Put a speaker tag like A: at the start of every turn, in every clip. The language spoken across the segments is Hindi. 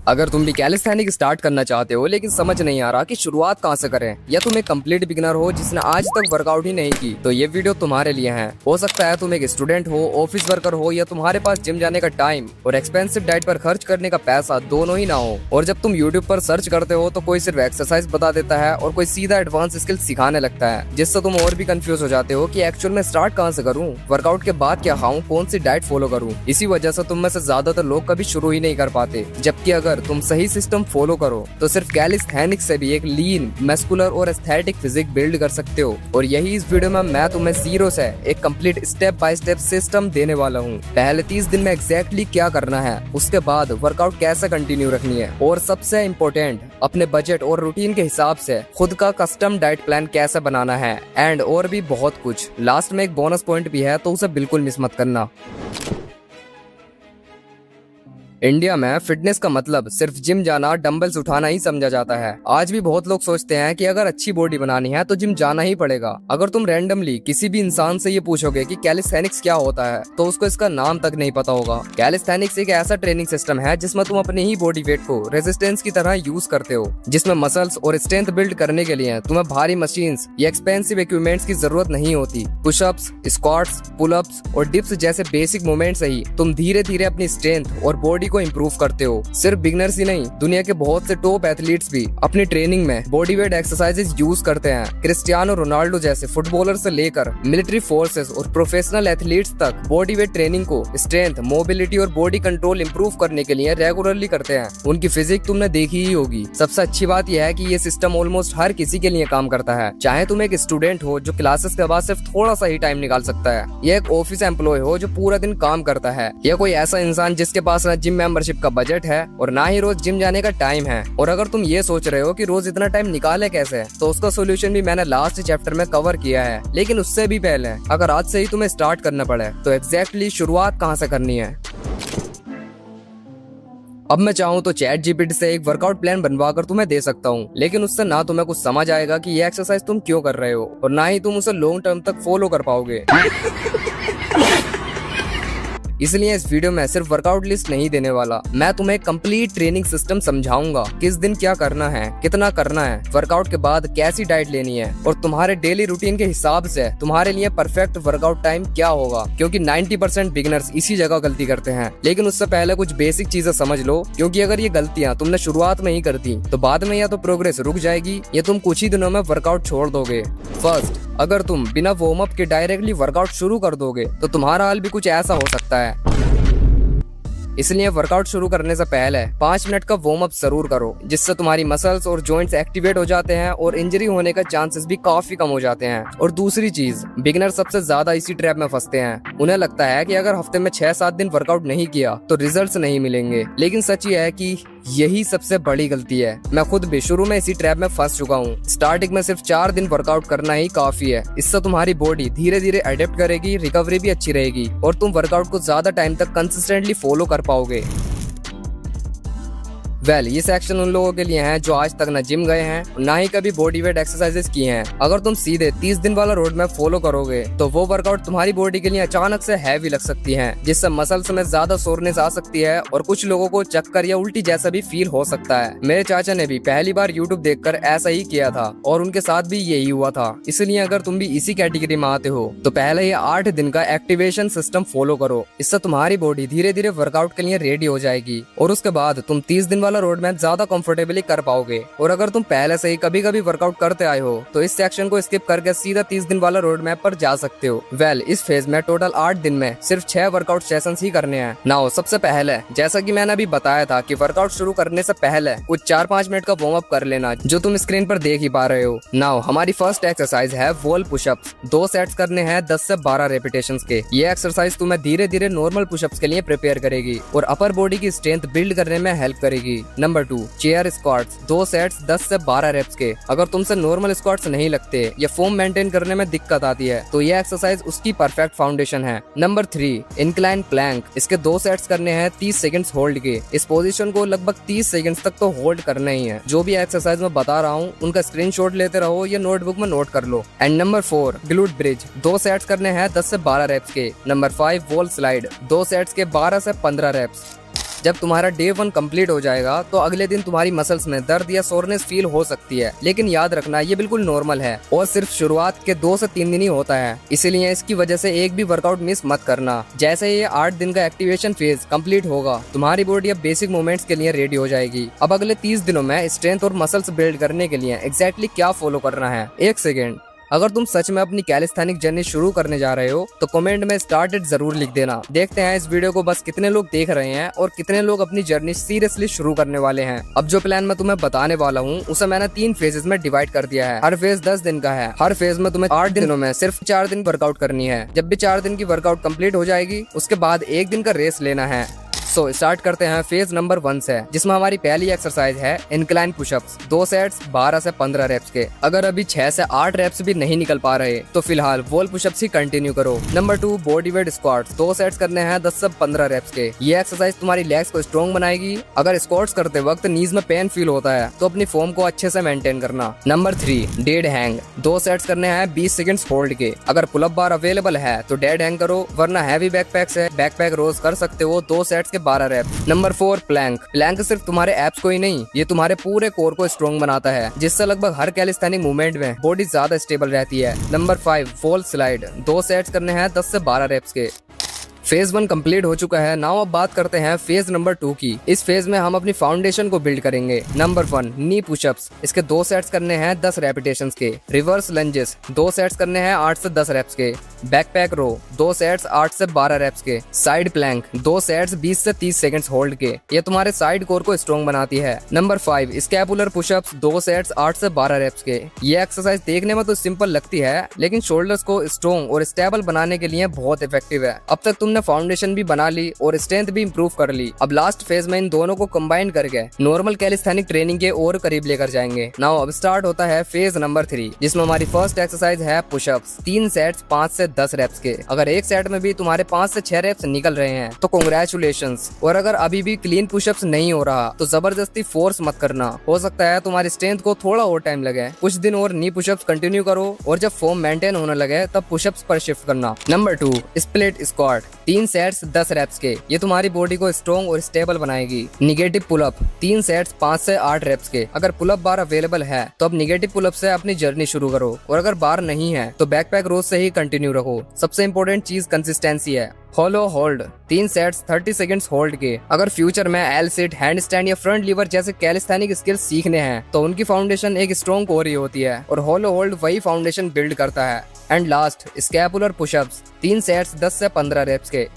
A: अगर तुम भी कैलिस्थेनिक स्टार्ट करना चाहते हो लेकिन समझ नहीं आ रहा कि शुरुआत कहाँ से करें, या तुम एक कंप्लीट बिगिनर हो जिसने आज तक वर्कआउट ही नहीं की, तो ये वीडियो तुम्हारे लिए है। हो सकता है तुम एक स्टूडेंट हो, ऑफिस वर्कर हो, या तुम्हारे पास जिम जाने का टाइम और एक्सपेंसिव डाइट पर खर्च करने का पैसा दोनों ही ना हो। और जब तुम यूट्यूब पर सर्च करते हो तो कोई सिर्फ एक्सरसाइज बता देता है और कोई सीधा एडवांस स्किल सिखाने लगता है, जिससे तुम और भी कंफ्यूज हो जाते हो कि एक्चुअल में स्टार्ट कहाँ से करूँ, वर्कआउट के बाद क्या खाऊं, कौन सी डाइट फॉलो करूँ। इसी वजह से तुम में से ज्यादातर लोग कभी शुरू ही नहीं कर पाते। जबकि अगर तुम सही सिस्टम फॉलो करो तो सिर्फ कैलिस्थेनिक्स से भी एक लीन, मस्कुलर और एस्थेटिक फिजिक बिल्ड कर सकते हो। और यही इस वीडियो में मैं तुम्हें जीरो से एक complete step by step system देने वाला हूँ। पहले 30 दिन में एग्जैक्टली क्या करना है, उसके बाद वर्कआउट कैसे कंटिन्यू रखनी है, और सबसे इम्पोर्टेंट अपने बजट और रूटीन के हिसाब से खुद का कस्टम डाइट प्लान कैसे बनाना है, एंड और भी बहुत कुछ। लास्ट में एक बोनस पॉइंट भी है, तो उसे बिल्कुल मिस मत करना। इंडिया में फिटनेस का मतलब सिर्फ जिम जाना, डंबल्स उठाना ही समझा जाता है। आज भी बहुत लोग सोचते हैं कि अगर अच्छी बॉडी बनानी है तो जिम जाना ही पड़ेगा। अगर तुम रैंडमली किसी भी इंसान से ये पूछोगे कि कैलिस्थेनिक्स क्या होता है, तो उसको इसका नाम तक नहीं पता होगा। कैलिस्थेनिक्स एक ऐसा ट्रेनिंग सिस्टम है जिसमें तुम अपने ही बॉडी वेट को रेजिस्टेंस की तरह यूज करते हो, जिसमें मसल्स और स्ट्रेंथ बिल्ड करने के लिए तुम्हें भारी मशीन्स या एक्सपेंसिव इक्विपमेंट्स की जरूरत नहीं होती। पुशअप्स, स्क्वाट्स, पुलअप्स और डिप्स जैसे बेसिक मूवमेंट से ही तुम धीरे धीरे अपनी स्ट्रेंथ और बॉडी को इम्प्रूव करते हो। सिर्फ बिगनर्स ही नहीं, दुनिया के बहुत से टॉप एथलीट्स भी अपनी ट्रेनिंग में बॉडी वेट एक्सरसाइजेज यूज करते हैं। क्रिस्टियानो रोनाल्डो जैसे फुटबॉलर से लेकर मिलिट्री फोर्सेस और प्रोफेशनल एथलीट्स तक बॉडी वेट ट्रेनिंग को स्ट्रेंथ, मोबिलिटी और बॉडी कंट्रोल इंप्रूव करने के लिए रेगुलरली करते हैं। उनकी फिजिक तुमने देखी ही होगी। सबसे अच्छी बात यह है कि ये सिस्टम ऑलमोस्ट हर किसी के लिए काम करता है, चाहे तुम एक स्टूडेंट हो जो क्लासेस के बाद सिर्फ थोड़ा सा ही टाइम निकाल सकता है, या एक ऑफिस एम्प्लॉय हो जो पूरा दिन काम करता है, या कोई ऐसा इंसान जिसके पास ना जिम मेंबरशिप का बजट है और ना ही रोज जिम जाने का टाइम है। और अगर तुम ये सोच रहे हो कि रोज इतना टाइम निकाले कैसे, तो उसका सोल्यूशन भी मैंने लास्ट चैप्टर में कवर किया है। लेकिन उससे भी पहले अगर आज से ही तुम्हें स्टार्ट करना पड़े तो एग्जैक्टली शुरुआत कहाँ से करनी है। अब मैं चाहूँ तो चैट जीपीटी से एक वर्कआउट प्लान बनवा कर तुम्हें दे सकता हूँ, लेकिन उससे ना तुम्हें कुछ समझ आएगा कि ये एक्सरसाइज तुम क्यों कर रहे हो, और ना ही तुम उसे लॉन्ग टर्म तक फॉलो कर पाओगे। इसलिए इस वीडियो में सिर्फ वर्कआउट लिस्ट नहीं देने वाला, मैं तुम्हें कंप्लीट ट्रेनिंग सिस्टम समझाऊंगा। किस दिन क्या करना है, कितना करना है, वर्कआउट के बाद कैसी डाइट लेनी है, और तुम्हारे डेली रूटीन के हिसाब से तुम्हारे लिए परफेक्ट वर्कआउट टाइम क्या होगा। क्योंकि 90% बिगिनर्स इसी जगह गलती करते हैं। लेकिन उससे पहले कुछ बेसिक चीजें समझ लो, क्योंकि अगर ये गलतियां तुमने शुरुआत में ही कर दी तो बाद में या तो प्रोग्रेस रुक जाएगी या तुम कुछ ही दिनों में वर्कआउट छोड़ दोगे। फर्स्ट, अगर तुम बिना वार्म अप के डायरेक्टली वर्कआउट शुरू कर दोगे तो तुम्हारा हाल भी कुछ ऐसा हो सकता है। इसलिए वर्कआउट शुरू करने से पहले 5 मिनट का वार्म अप जरूर करो, जिससे तुम्हारी मसल्स और जॉइंट्स एक्टिवेट हो जाते हैं और इंजरी होने का चांसेस भी काफी कम हो जाते हैं। और दूसरी चीज, बिगिनर सबसे ज्यादा इसी ट्रैप में फंसते हैं। उन्हें लगता है कि अगर हफ्ते में 6-7 दिन वर्कआउट नहीं किया तो रिजल्ट्स नहीं मिलेंगे, लेकिन सच ये है कि यही सबसे बड़ी गलती है। मैं खुद भी शुरू में इसी ट्रैप में फंस चुका हूँ। स्टार्टिंग में सिर्फ 4 दिन वर्कआउट करना ही काफी है। इससे तुम्हारी बॉडी धीरे धीरे अडेप्ट करेगी, रिकवरी भी अच्छी रहेगी और तुम वर्कआउट को ज्यादा टाइम तक कंसिस्टेंटली फॉलो कर पाओगे। ये सेक्शन उन लोगों के लिए है जो आज तक न जिम गए हैं ना ही कभी बॉडी वेट एक्सरसाइजेस की हैं। अगर तुम सीधे 30 दिन वाला रोड मैप फॉलो करोगे तो वो वर्कआउट तुम्हारी बॉडी के लिए अचानक से हैवी लग सकती है, जिससे मसल्स में ज्यादा सोरनेस आ सकती है और कुछ लोगों को चक्कर या उल्टी जैसा भी फील हो सकता है। मेरे चाचा ने भी पहली बार यूट्यूब देखकर ऐसा ही किया था और उनके साथ भी यही हुआ था। इसलिए अगर तुम भी इसी कैटेगरी में आते हो तो पहले ही 8 दिन का एक्टिवेशन सिस्टम फॉलो करो। इससे तुम्हारी बॉडी धीरे धीरे वर्कआउट के लिए रेडी हो जाएगी और उसके बाद तुम 30 दिन वाला रोड मैप ज्यादा कंफर्टेबली कर पाओगे। और अगर तुम पहले से ही कभी कभी वर्कआउट करते आए हो तो इस सेक्शन को स्किप करके सीधा 30 दिन वाला रोड मैप पर जा सकते हो। इस फेज में टोटल 8 दिन में सिर्फ 6 वर्कआउट सेशंस ही करने हैं। नाउ सबसे पहले, जैसा कि मैंने अभी बताया था कि वर्कआउट शुरू करने से पहले कुछ 4-5 मिनट का वार्म अप कर लेना, जो तुम स्क्रीन पर देख ही पा रहे हो। नाउ हमारी फर्स्ट एक्सरसाइज है वॉल पुशअप्स। 2 सेट्स करने हैं 10 से 12 रेपिटेशंस के। ये एक्सरसाइज तुम्हें धीरे धीरे नॉर्मल पुशअप्स के लिए प्रिपेयर करेगी और अपर बॉडी की स्ट्रेंथ बिल्ड करने में हेल्प करेगी। Number 2, chair squats. 2 सेट्स 10 से 12 रेप्स के। अगर तुमसे नॉर्मल स्क्वाट्स नहीं लगते या फॉर्म मेंटेन करने में दिक्कत आती है तो ये एक्सरसाइज उसकी परफेक्ट फाउंडेशन है। Number 3, incline plank. इसके 2 सेट्स करने हैं 30 सेकंड्स होल्ड के। इस पोजीशन को लगभग 30 सेकंड्स तक तो होल्ड करना ही है। जो भी एक्सरसाइज मैं बता रहा हूँ उनका स्क्रीनशॉट लेते रहो या नोटबुक में नोट कर लो। And number 4, glute bridge. 2 sets करने हैं 10 से 12 रेप्स के। Number 5, wall slide. 2 सेट्स के 12 से 15 रेप्स। जब तुम्हारा डे 1 कंप्लीट हो जाएगा तो अगले दिन तुम्हारी मसल्स में दर्द या सोरनेस फील हो सकती है, लेकिन याद रखना ये बिल्कुल नॉर्मल है और सिर्फ शुरुआत के 2 से 3 दिन ही होता है। इसीलिए इसकी वजह से एक भी वर्कआउट मिस मत करना। जैसे ये 8 दिन का एक्टिवेशन फेज कंप्लीट होगा, तुम्हारी बॉडी अब बेसिक मूवमेंट्स के लिए रेडी हो जाएगी। अब अगले 30 दिनों में स्ट्रेंथ और मसल्स बिल्ड करने के लिए एग्जैक्टली क्या फॉलो करना है। एक सेकेंड, अगर तुम सच में अपनी कैलिस्थेनिक जर्नी शुरू करने जा रहे हो तो कमेंट में स्टार्टेड जरूर लिख देना। देखते हैं इस वीडियो को बस कितने लोग देख रहे हैं और कितने लोग अपनी जर्नी सीरियसली शुरू करने वाले हैं। अब जो प्लान मैं तुम्हें बताने वाला हूँ उसे मैंने 3 फेजेस में डिवाइड कर दिया है। हर फेज 10 दिन का है। हर फेज में तुम्हें 8 दिनों में सिर्फ 4 दिन वर्कआउट करनी है। जब भी 4 दिन की वर्कआउट कंप्लीट हो जाएगी उसके बाद 1 दिन का रेस्ट लेना है। सो स्टार्ट करते हैं फेज नंबर 1 से, जिसमें हमारी पहली एक्सरसाइज है इंक्लाइन पुशअप्स। 2 सेट्स 12 से 15 रेप्स के। अगर अभी 6 से 8 रेप्स भी नहीं निकल पा रहे तो फिलहाल वॉल पुशअप्स ही कंटिन्यू करो। Number 2 body weight squats. 2 sets करने हैं 10 से 15 रेप्स के। ये एक्सरसाइज तुम्हारी लेग्स को स्ट्रॉन्ग बनाएगी। अगर स्क्वाट्स करते वक्त नीज में पेन फील होता है तो अपनी फॉर्म को अच्छे से मेंटेन करना। Number 3 dead hang. 2 सेट्स करने हैं 20 सेकंड्स होल्ड के। अगर पुलअप बार अवेलेबल है तो डेड हैंग करो, वरना हैवी बैकपैक से बैकपैक रोज कर सकते हो 2 सेट्स के 12 रेप्स। Number 4 Planck. प्लैंक सिर्फ तुम्हारे एब्स को ही नहीं, ये तुम्हारे पूरे कोर को स्ट्रॉन्ग बनाता है, जिससे लगभग हर कैलिस्थेनिक मूवमेंट में बॉडी ज्यादा स्टेबल रहती है। Number 5 fall slide. 2 सेट्स करने हैं 10 से 12 रेप्स के। फेज 1 कंप्लीट हो चुका है। नाउ अब बात करते हैं फेज नंबर 2 की। इस फेज में हम अपनी फाउंडेशन को बिल्ड करेंगे। नंबर 1 नी पुशअप्स। इसके 2 सेट्स करने हैं 10 रेपिटेशंस के। रिवर्स लंजेस 2 सेट्स करने हैं 8 से 10 रेप्स के। बैकपैक रो 2 सेट्स 8 से 12 रेप्स के। साइड प्लैंक 2 सेट्स 20 से 30 सेकंड्स होल्ड के। ये तुम्हारे साइड कोर को स्ट्रॉन्ग बनाती है। Number 5 scapular pushups. 2 सेट्स 8 से 12 रेप्स के। ये एक्सरसाइज देखने में तो सिंपल लगती है, लेकिन शोल्डर्स को स्ट्रॉन्ग और स्टेबल बनाने के लिए बहुत इफेक्टिव है। अब तक तुमने फाउंडेशन भी बना ली और स्ट्रेंथ भी इंप्रूव कर ली। अब लास्ट फेज में इन दोनों को कंबाइन करके नॉर्मल कैलिस्थेनिक ट्रेनिंग के और करीब लेकर जाएंगे। नाउ अब स्टार्ट होता है फेज नंबर 3, जिसमें हमारी फर्स्ट एक्सरसाइज है पुशअप्स। 3 सेट्स 5 से 10 रेप्स के। अगर एक सेट में भी तुम्हारे 5 से 6 रेप्स निकल रहे हैं तो कांग्रेचुलेशंस। और अगर अभी भी क्लीन पुशअप्स नहीं हो रहा तो जबरदस्ती फोर्स मत करना। हो सकता है तुम्हारी स्ट्रेंथ को थोड़ा और टाइम लगे। कुछ दिन और नी पुशअप्स कंटिन्यू करो और जब फॉर्म मेंटेन होने लगे तब पुशअप्स पर शिफ्ट करना। Number 2 split squat. 3 sets 10 reps के। ये तुम्हारी बॉडी को स्ट्रॉन्ग और स्टेबल बनाएगी। निगेटिव पुलअप 3 सेट्स 5 से 8 रेप्स के। अगर पुलअप बार अवेलेबल है तो अब निगेटिव पुलअप से अपनी जर्नी शुरू करो, और अगर बार नहीं है तो बैकपैक रोज से ही कंटिन्यू रखो। सबसे इंपॉर्टेंट चीज कंसिस्टेंसी है। होलो होल्ड 3 सेट्स 30 सेकंड्स होल्ड के। अगर फ्यूचर में एल सिट, हैंड स्टैंड या फ्रंट लीवर जैसे कैलिस्थेनिक स्किल्स सीखने हैं तो उनकी फाउंडेशन एक स्ट्रॉन्ग कोर ही होती है, और होलो होल्ड वही फाउंडेशन बिल्ड करता है। And last scapular pushups 3 sets 10 से 15 रेप्स के।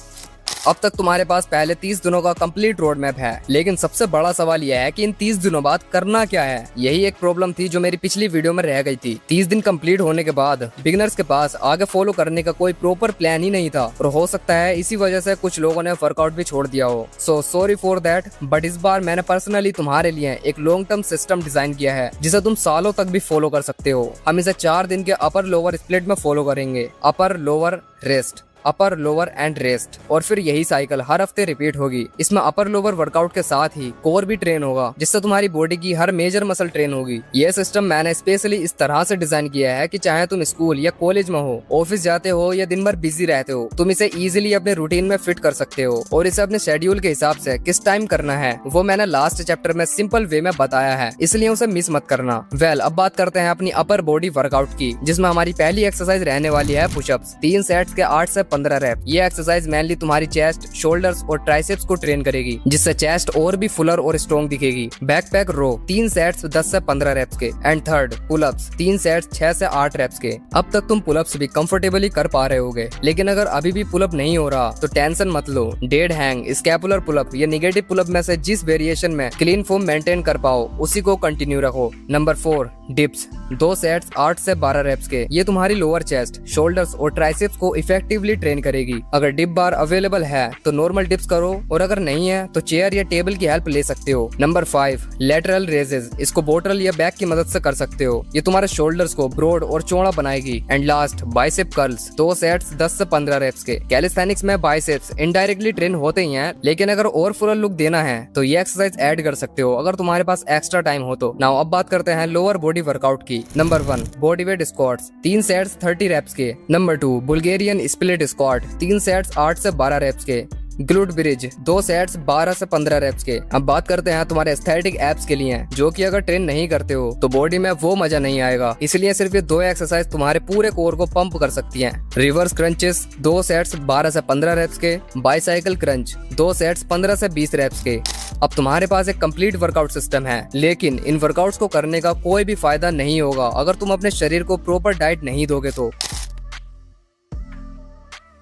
A: अब तक तुम्हारे पास पहले 30 दिनों का कंप्लीट रोड मैप है, लेकिन सबसे बड़ा सवाल यह है कि इन 30 दिनों बाद करना क्या है। यही एक प्रॉब्लम थी जो मेरी पिछली वीडियो में रह गई थी। 30 दिन कंप्लीट होने के बाद बिगिनर्स के पास आगे फॉलो करने का कोई प्रॉपर प्लान ही नहीं था, और हो सकता है इसी वजह से कुछ लोगों ने वर्कआउट भी छोड़ दिया हो। So sorry for that, but इस बार मैंने पर्सनली तुम्हारे लिए एक लॉन्ग टर्म सिस्टम डिजाइन किया है जिसे तुम सालों तक भी फॉलो कर सकते हो। हम इसे 4 दिन के अपर लोअर स्प्लिट में फॉलो करेंगे। Upper lower rest, upper lower and rest, और फिर यही साइकिल हर हफ्ते रिपीट होगी। इसमें अपर लोअर वर्कआउट के साथ ही कोर भी ट्रेन होगा, जिससे तुम्हारी बॉडी की हर मेजर मसल ट्रेन होगी। यह सिस्टम मैंने स्पेशली इस तरह से डिजाइन किया है कि चाहे तुम स्कूल या कॉलेज में हो, ऑफिस जाते हो या दिन भर बिजी रहते हो, तुम इसे इजीली अपने रूटीन में फिट कर सकते हो। और इसे अपने शेड्यूल के हिसाब से किस टाइम करना है वो मैंने लास्ट चैप्टर में सिंपल वे में बताया है, इसलिए उसे मिस मत करना। अब बात करते हैं अपनी अपर बॉडी वर्कआउट की, जिसमें हमारी पहली एक्सरसाइज रहने वाली है पुशअप्स। 3 सेट्स के 8 से 15 रेप। ये एक्सरसाइज मेनली तुम्हारी चेस्ट, शोल्डर्स और ट्राइसेप्स को ट्रेन करेगी, जिससे चेस्ट और भी फुलर और स्ट्रॉन्ग दिखेगी। बैकपैक रो 3 सेट्स 10 से 15 रेप्स के। एंड थर्ड पुलअप्स 3 सेट्स 6 से 8 रेप्स के। अब तक तुम पुलअप्स भी कंफर्टेबली कर पा रहे होगे, लेकिन अगर अभी भी पुलअप नहीं हो रहा तो टेंशन मत लो। डेड हैंग, स्कैपुलर पुलअप या निगेटिव पुलअप में से जिस वेरिएशन में क्लीन फॉर्म मेंटेन कर पाओ उसी को कंटिन्यू रखो। नंबर 4 डिप्स 2 सेट्स 8 से 12 रेप्स के। ये तुम्हारी लोअर चेस्ट, शोल्डर्स और ट्राइसेप्स को इफेक्टिवली ट्रेन करेगी। अगर डिप बार अवेलेबल है तो नॉर्मल डिप्स करो, और अगर नहीं है तो चेयर या टेबल की हेल्प ले सकते हो। Number 5 lateral raises. इसको बोतल या बैक की मदद से कर सकते हो। ये तुम्हारे शोल्डर्स को ब्रॉड और चौड़ा बनाएगी। And last bicep curls 2 sets 10 से 15 रेप्स के। कैलिस्थेनिक्स में बाइसेप्स इनडायरेक्टली ट्रेन होते ही हैं, लेकिन अगर और फुल लुक देना है तो ये एक्सरसाइज ऐड कर सकते हो अगर तुम्हारे पास एक्स्ट्रा टाइम हो तो। नाउ अब बात करते हैं लोअर बॉडी वर्कआउट की। Number 1 body weight squats 3 sets 30 reps के। Number 2 Bulgarian split squat 3 sets 8 से 12 रेप्स के। ग्लूट ब्रिज 2 सेट्स 12 से 15 रेप्स के। अब बात करते हैं तुम्हारे एस्थेटिक एप्स के लिए, जो कि अगर ट्रेन नहीं करते हो तो बॉडी में वो मजा नहीं आएगा। इसलिए सिर्फ ये 2 एक्सरसाइज तुम्हारे पूरे कोर को पंप कर सकती हैं। रिवर्स क्रंचेस 2 सेट्स 12 से 15 रेप्स के। बाइसाइकिल क्रंच 2 सेट्स 15 से 20 रेप्स के। अब तुम्हारे पास एक कंप्लीट वर्कआउट सिस्टम है, लेकिन इन वर्कआउट्स को करने का कोई भी फायदा नहीं होगा अगर तुम अपने शरीर को प्रॉपर डाइट नहीं दोगे तो।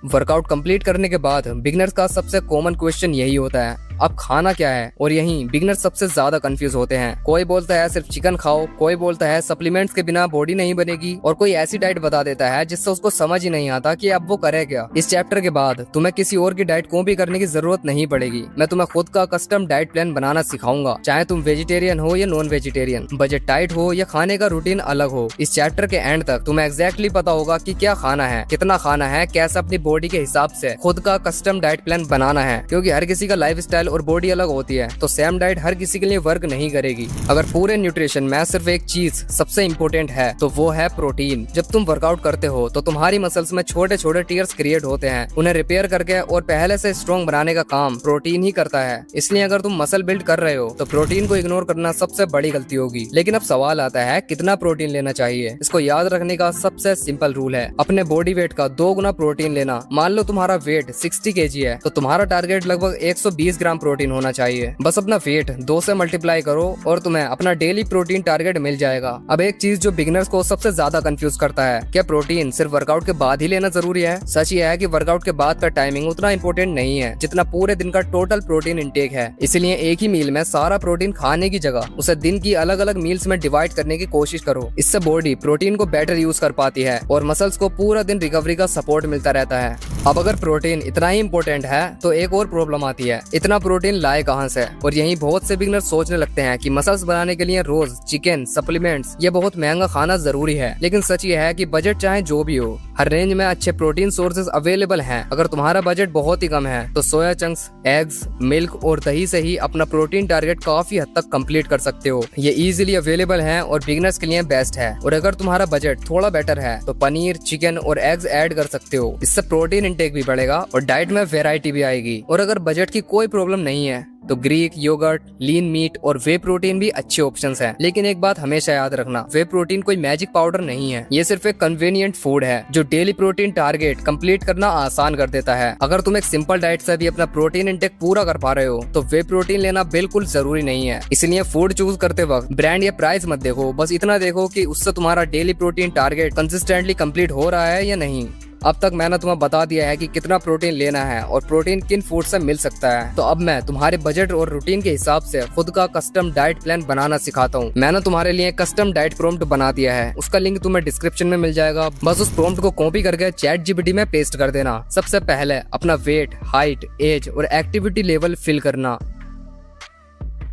A: वर्कआउट कंप्लीट करने के बाद बिगनर्स का सबसे कॉमन क्वेश्चन यही होता है, अब खाना क्या है। और यहीं बिगनर्स सबसे ज्यादा कंफ्यूज होते हैं। कोई बोलता है सिर्फ चिकन खाओ, कोई बोलता है सप्लीमेंट्स के बिना बॉडी नहीं बनेगी, और कोई ऐसी डाइट बता देता है जिससे उसको समझ ही नहीं आता कि अब वो करे क्या। इस चैप्टर के बाद तुम्हें किसी और की डाइट को भी करने की जरूरत नहीं पड़ेगी। मैं तुम्हें खुद का कस्टम डाइट प्लान बनाना सिखाऊंगा, चाहे तुम वेजिटेरियन हो या नॉन वेजिटेरियन, बजट टाइट हो या खाने का रूटीन अलग हो। इस चैप्टर के एंड तक तुम्हें एग्जैक्टली पता होगा कि क्या खाना है, कितना खाना है, कैसे अपनी बॉडी के हिसाब से खुद का कस्टम डाइट प्लान बनाना है। क्योंकि हर किसी का लाइफस्टाइल और बॉडी अलग होती है, तो सेम डाइट हर किसी के लिए वर्क नहीं करेगी। अगर पूरे न्यूट्रिशन में सिर्फ एक चीज सबसे इम्पोर्टेंट है तो वो है प्रोटीन। जब तुम वर्कआउट करते हो तो तुम्हारी मसल्स में छोटे छोटे टीयर्स क्रिएट होते हैं, उन्हें रिपेयर करके और पहले से स्ट्रॉन्ग बनाने का काम प्रोटीन ही करता है। इसलिए अगर तुम मसल बिल्ड कर रहे हो तो प्रोटीन को इग्नोर करना सबसे बड़ी गलती होगी। लेकिन अब सवाल आता है कितना प्रोटीन लेना चाहिए। इसको याद रखने का सबसे सिंपल रूल है, अपने बॉडी वेट का 2 गुना प्रोटीन लेना। मान लो तुम्हारा वेट 60 kg है तो तुम्हारा टारगेट लगभग 120 ग्राम प्रोटीन होना चाहिए। बस अपना वेट 2 से मल्टीप्लाई करो और तुम्हें अपना डेली प्रोटीन टारगेट मिल जाएगा। अब एक चीज जो बिगिनर्स को सबसे ज्यादा कंफ्यूज करता है, क्या प्रोटीन सिर्फ वर्कआउट के बाद ही लेना जरूरी है। सच ये है कि वर्कआउट के बाद का टाइमिंग उतना इम्पोर्टेंट नहीं है जितना पूरे दिन का टोटल प्रोटीन इंटेक है। इसलिए एक ही मील में सारा प्रोटीन खाने की जगह उसे दिन की अलग अलग मील्स में डिवाइड करने की कोशिश करो। इससे बॉडी प्रोटीन को बेटर यूज कर पाती है और मसल्स को पूरा दिन रिकवरी का सपोर्ट मिलता रहता है। अब अगर प्रोटीन इतना ही इम्पोर्टेंट है तो एक और प्रॉब्लम आती है, इतना प्रोटीन लाए कहाँ से। और यहीं बहुत से बिगनर सोचने लगते हैं कि मसल्स बनाने के लिए रोज चिकन सप्लीमेंट्स ये बहुत महंगा खाना जरूरी है। लेकिन सच ये है कि बजट चाहे जो भी हो, हर रेंज में अच्छे प्रोटीन सोर्सेज अवेलेबल हैं। अगर तुम्हारा बजट बहुत ही कम है तो सोया चंक्स, एग्स, मिल्क और दही से ही अपना प्रोटीन टारगेट काफी हद तक कंप्लीट कर सकते हो। ये इजीली अवेलेबल है और बिगनर्स के लिए बेस्ट है। और अगर तुम्हारा बजट थोड़ा बेटर है तो पनीर, चिकन और एग्स ऐड कर सकते हो। इससे प्रोटीन इंटेक भी बढ़ेगा और डाइट में वेराइटी भी आएगी। और अगर बजट की कोई प्रॉब्लम नहीं है तो ग्रीक योगर्ट, लीन मीट और वे प्रोटीन भी अच्छे ऑप्शंस हैं। लेकिन एक बात हमेशा याद रखना, वे प्रोटीन कोई मैजिक पाउडर नहीं है। ये सिर्फ एक कन्वीनियंट फूड है जो डेली प्रोटीन टारगेट कंप्लीट करना आसान कर देता है। अगर तुम एक सिंपल डाइट से भी अपना प्रोटीन इंटेक पूरा कर पा रहे हो तो वे प्रोटीन लेना बिल्कुल जरूरी नहीं है। इसलिए फूड चूज करते वक्त ब्रांड या प्राइस मत देखो, बस इतना देखो कि उससे तुम्हारा daily protein target consistently complete हो रहा है या नहीं। अब तक मैंने तुम्हें बता दिया है कि कितना प्रोटीन लेना है और प्रोटीन किन फूड से मिल सकता है। तो अब मैं तुम्हारे बजट और रूटीन के हिसाब से खुद का कस्टम डाइट प्लान बनाना सिखाता हूँ। मैंने तुम्हारे लिए कस्टम डाइट प्रॉम्प्ट बना दिया है, उसका लिंक तुम्हें डिस्क्रिप्शन में मिल जाएगा। बस उस प्रॉम्प्ट को कॉपी करके चैट जीपीटी में पेस्ट कर देना। सबसे पहले अपना वेट, हाइट, एज और एक्टिविटी लेवल फिल करना।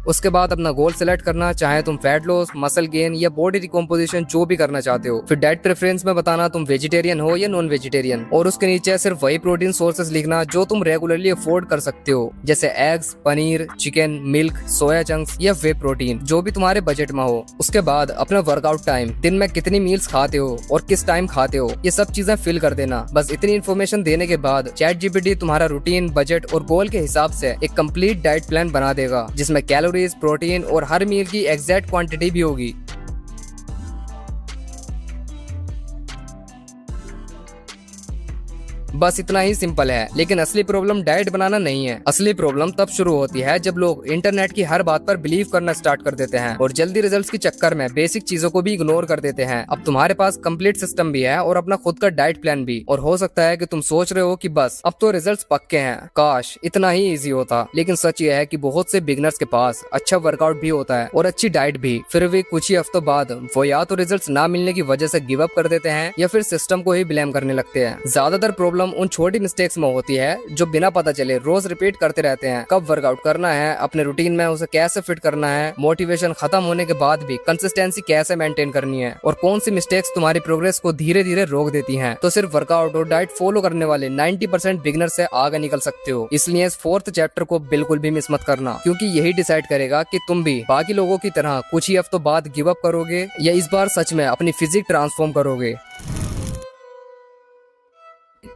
A: उसके बाद अपना गोल सिलेक्ट करना, चाहे तुम फैट लॉस, मसल गेन या बॉडी रिकॉम्पोजिशन जो भी करना चाहते हो। फिर डाइट प्रेफरेंस में बताना तुम वेजिटेरियन हो या नॉन वेजिटेरियन, और उसके नीचे सिर्फ वही प्रोटीन सोर्सेज लिखना जो तुम रेगुलरली अफोर्ड कर सकते हो, जैसे eggs, paneer, chicken, milk, soya chunks या वे प्रोटीन जो भी तुम्हारे बजट में हो। उसके बाद अपना वर्कआउट टाइम, दिन में कितनी मील्स खाते हो और किस टाइम खाते हो, ये सब चीजें फिल कर देना। बस इतनी इन्फॉर्मेशन देने के बाद चैट जीपीटी तुम्हारा रूटीन, बजट और गोल के हिसाब से एक कंप्लीट डाइट प्लान बना देगा जिसमें कैलोरीज, प्रोटीन और हर मील की एग्जैक्ट क्वांटिटी भी होगी। बस इतना ही सिंपल है। लेकिन असली प्रॉब्लम डाइट बनाना नहीं है। असली प्रॉब्लम तब शुरू होती है जब लोग इंटरनेट की हर बात पर बिलीव करना स्टार्ट कर देते हैं और जल्दी रिजल्ट्स के चक्कर में बेसिक चीजों को भी इग्नोर कर देते हैं। अब तुम्हारे पास कंप्लीट सिस्टम भी है और अपना खुद का डाइट प्लान भी, और हो सकता है कि तुम सोच रहे हो कि बस अब तो रिजल्ट्स पक्के हैं, काश इतना ही इजी होता। लेकिन सच ये है कि बहुत से बिगनर्स के पास अच्छा वर्कआउट भी होता है और अच्छी डाइट भी, फिर भी कुछ ही हफ्तों बाद वो या तो रिजल्ट्स ना मिलने की वजह से गिव अप कर देते हैं या फिर सिस्टम को ही ब्लेम करने लगते हैं। ज्यादातर प्रॉब्लम उन छोटी मिस्टेक्स में होती है जो बिना पता चले रोज रिपीट करते रहते हैं। कब वर्कआउट करना है, अपने रूटीन में उसे कैसे फिट करना है, मोटिवेशन खत्म होने के बाद भी कंसिस्टेंसी कैसे मेंटेन करनी है, और कौन सी मिस्टेक्स तुम्हारी प्रोग्रेस को धीरे धीरे रोक देती हैं। तो सिर्फ वर्कआउट और डाइट फॉलो करने वाले 90% बिगिनर से आगे निकल सकते हो। इसलिए इस 4th चैप्टर को बिल्कुल भी मिस मत करना, क्योंकि यही डिसाइड करेगा कि तुम भी बाकी लोगों की तरह कुछ ही हफ्तों बाद गिव अप करोगे या इस बार सच में अपनी फिजिक ट्रांसफॉर्म करोगे।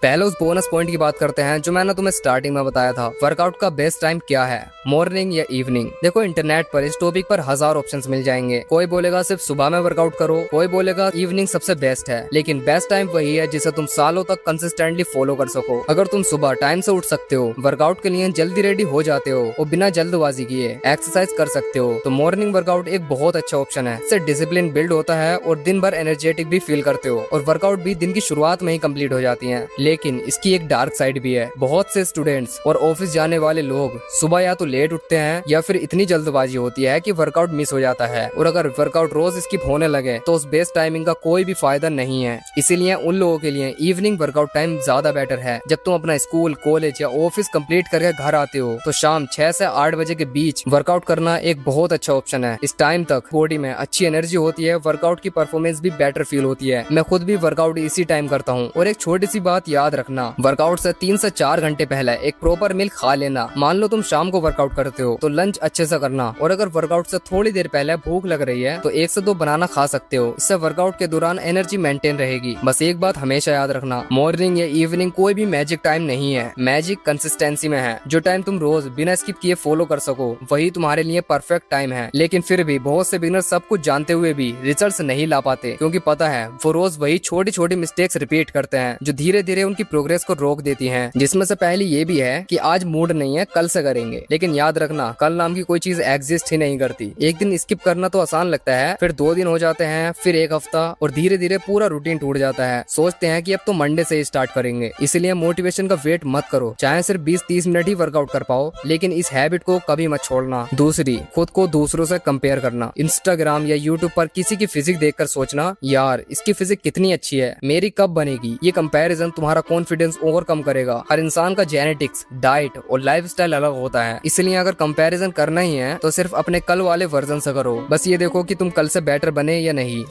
A: पहले उस बोनस पॉइंट की बात करते हैं जो मैंने तुम्हें स्टार्टिंग में बताया था। वर्कआउट का बेस्ट टाइम क्या है, मॉर्निंग या इवनिंग? देखो इंटरनेट पर इस टॉपिक पर हजार ऑप्शंस मिल जाएंगे। कोई बोलेगा सिर्फ सुबह में वर्कआउट करो, कोई बोलेगा इवनिंग सबसे बेस्ट है। लेकिन बेस्ट टाइम वही है जिसे तुम सालों तक कंसिस्टेंटली फॉलो कर सको। अगर तुम सुबह टाइम से उठ सकते हो, वर्कआउट के लिए जल्दी रेडी हो जाते हो और बिना जल्दबाजी किए एक्सरसाइज कर सकते हो, तो मॉर्निंग वर्कआउट एक बहुत अच्छा ऑप्शन है। इससे डिसिप्लिन बिल्ड होता है और दिन भर एनर्जेटिक भी फील करते हो और वर्कआउट भी दिन की शुरुआत में ही कंप्लीट हो जाती है। लेकिन इसकी एक डार्क साइड भी है। बहुत से स्टूडेंट्स और ऑफिस जाने वाले लोग सुबह या तो लेट उठते हैं या फिर इतनी जल्दबाजी होती है कि वर्कआउट मिस हो जाता है। और अगर वर्कआउट रोज स्किप होने लगे तो उस बेस्ट टाइमिंग का कोई भी फायदा नहीं है। इसीलिए उन लोगों के लिए इवनिंग वर्कआउट टाइम ज्यादा बेटर है। जब तुम अपना स्कूल, कॉलेज या ऑफिस कंप्लीट करके घर आते हो तो शाम 6 से 8 बजे के बीच वर्कआउट करना एक बहुत अच्छा ऑप्शन है। इस टाइम तक बॉडी में अच्छी एनर्जी होती है, वर्कआउट की परफॉर्मेंस भी बेटर फील होती है। मैं खुद भी वर्कआउट इसी टाइम करता हूँ। और एक छोटी सी बात याद रखना, वर्कआउट से 3 से 4 घंटे पहले एक प्रॉपर मील खा लेना। मान लो तुम शाम को वर्कआउट करते हो तो लंच अच्छे से करना, और अगर वर्कआउट से थोड़ी देर पहले भूख लग रही है तो 1 से 2 बनाना खा सकते हो। इससे वर्कआउट के दौरान एनर्जी मेंटेन रहेगी। बस एक बात हमेशा याद रखना, मॉर्निंग या इवनिंग कोई भी मैजिक टाइम नहीं है। मैजिक कंसिस्टेंसी में है। जो टाइम तुम रोज बिना स्किप किए फॉलो कर सको वही तुम्हारे लिए परफेक्ट टाइम है। लेकिन फिर भी बहुत से बिगिनर सब कुछ जानते हुए भी रिजल्ट्स नहीं ला पाते, क्योंकि पता है वो रोज वही छोटी छोटी मिस्टेक्स रिपीट करते हैं जो धीरे धीरे उनकी प्रोग्रेस को रोक देती हैं। जिसमें से पहली ये भी है कि आज मूड नहीं है, कल से करेंगे। लेकिन याद रखना, कल नाम की कोई चीज एग्जिस्ट ही नहीं करती। एक दिन स्किप करना तो आसान लगता है, फिर 2 दिन हो जाते हैं, फिर 1 हफ्ता, और धीरे धीरे पूरा रूटीन टूट जाता है। सोचते हैं कि अब तो मंडे से ही स्टार्ट करेंगे। इसलिए मोटिवेशन का वेट मत करो, चाहे सिर्फ 20-30 मिनट ही वर्कआउट कर पाओ, लेकिन इस हैबिट को कभी मत छोड़ना। दूसरी, खुद को दूसरों से कंपेयर करना। इंस्टाग्राम या यूट्यूब पर किसी की फिजिक देखकर सोचना, यार इसकी फिजिक कितनी अच्छी है, मेरी कब बनेगी। ये कंपैरिजन तुम्हारा कॉन्फिडेंस ओवरकम करेगा। हर इंसान का जेनेटिक्स, डाइट और लाइफस्टाइल अलग होता है। इसलिए अगर कंपैरिजन करना ही है तो सिर्फ अपने कल वाले वर्जन से करो। बस ये देखो कि तुम कल से बेटर बने या नहीं।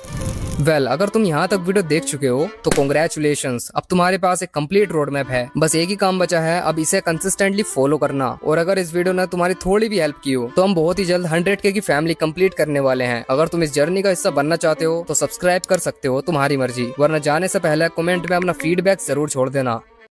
A: अगर तुम यहाँ तक वीडियो देख चुके हो तो कॉन्ग्रेचुलेशंस, अब तुम्हारे पास एक कंप्लीट रोड मैप है। बस एक ही काम बचा है, अब इसे कंसिस्टेंटली फॉलो करना। और अगर इस वीडियो ने तुम्हारी थोड़ी भी हेल्प की हो तो हम बहुत ही जल्द 100K की फैमिली कंप्लीट करने वाले हैं। अगर तुम इस जर्नी का हिस्सा बनना चाहते हो तो सब्सक्राइब कर सकते हो, तुम्हारी मर्जी। वरना जाने से पहले कमेंट में अपना फीडबैक जरूर छोड़ देना।